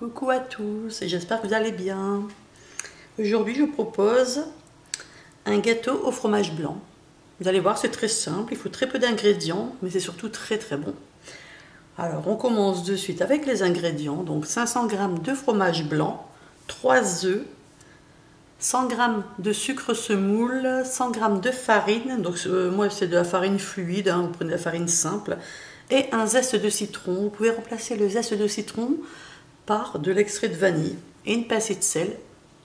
Coucou à tous et j'espère que vous allez bien. Aujourd'hui je vous propose un gâteau au fromage blanc. Vous allez voir, c'est très simple, il faut très peu d'ingrédients mais c'est surtout très bon. Alors on commence de suite avec les ingrédients. Donc 500 g de fromage blanc, 3 œufs, 100 g de sucre semoule, 100 g de farine, donc moi c'est de la farine fluide, vous prenez de la farine simple, et un zeste de citron. Vous pouvez remplacer le zeste de citron par de l'extrait de vanille et une pincée de sel.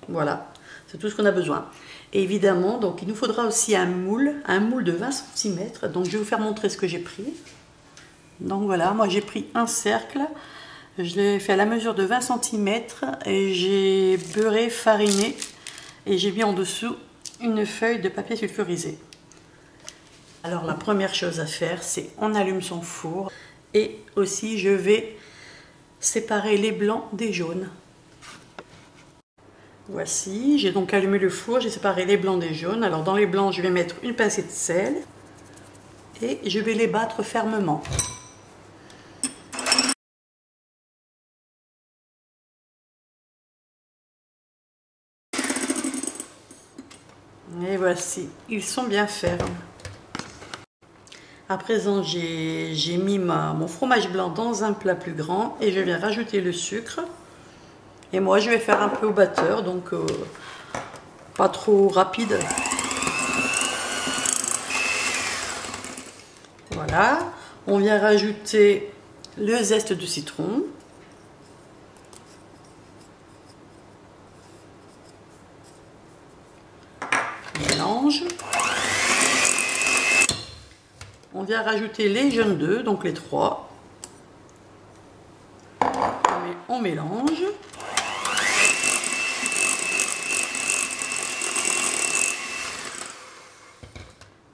Voilà, c'est tout ce qu'on a besoin. Et évidemment, donc il nous faudra aussi un moule de 20 cm. Donc je vais vous faire montrer ce que j'ai pris. Donc voilà, moi j'ai pris un cercle, je l'ai fait à la mesure de 20 cm et j'ai beurré, fariné et j'ai mis en dessous une feuille de papier sulfurisé. Alors la première chose à faire, c'est on allume son four et aussi je vais séparer les blancs des jaunes. Voici, j'ai donc allumé le four, j'ai séparé les blancs des jaunes. Alors dans les blancs, je vais mettre une pincée de sel et je vais les battre fermement. Et voici, ils sont bien fermes. À présent, j'ai mis mon fromage blanc dans un plat plus grand et je viens rajouter le sucre. Et moi, je vais faire un peu au batteur, donc pas trop rapide. Voilà, on vient rajouter le zeste de citron. On mélange. On vient rajouter les jaunes d'œufs, donc les 3. On mélange.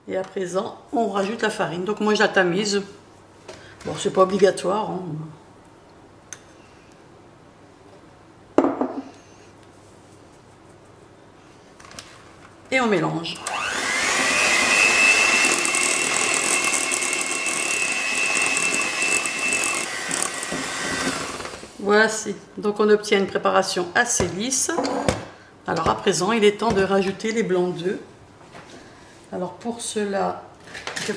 Et à présent, on rajoute la farine. Donc moi, je la tamise. Bon, c'est pas obligatoire, hein. Et on mélange. Voici, donc on obtient une préparation assez lisse. Alors à présent, il est temps de rajouter les blancs d'œufs. Alors pour cela, je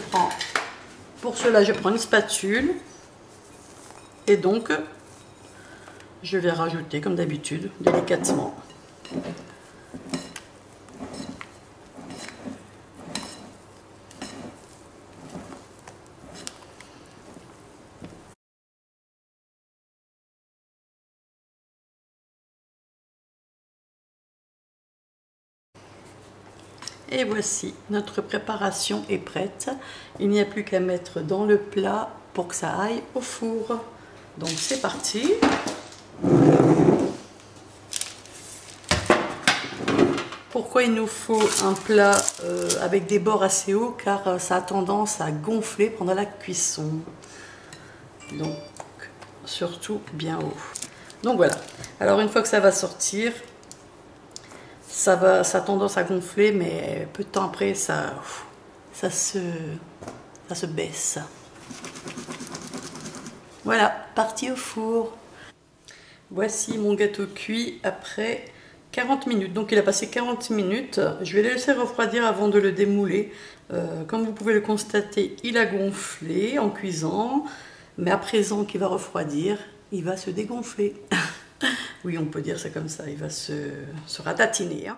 prends une spatule et donc je vais rajouter comme d'habitude délicatement. Et voici, notre préparation est prête. Il n'y a plus qu'à mettre dans le plat pour que ça aille au four. Donc c'est parti. Pourquoi il nous faut un plat avec des bords assez hauts? Car ça a tendance à gonfler pendant la cuisson. Donc surtout bien haut. Donc voilà. Alors une fois que ça va sortir, ça a tendance à gonfler, mais peu de temps après, ça se baisse. Voilà, parti au four. Voici mon gâteau cuit après 40 minutes. Donc il a passé 40 minutes. Je vais le laisser refroidir avant de le démouler. Comme vous pouvez le constater, il a gonflé en cuisant. Mais à présent qu'il va refroidir, il va se dégonfler. Oui, on peut dire ça comme ça, il va se ratatiner. Hein.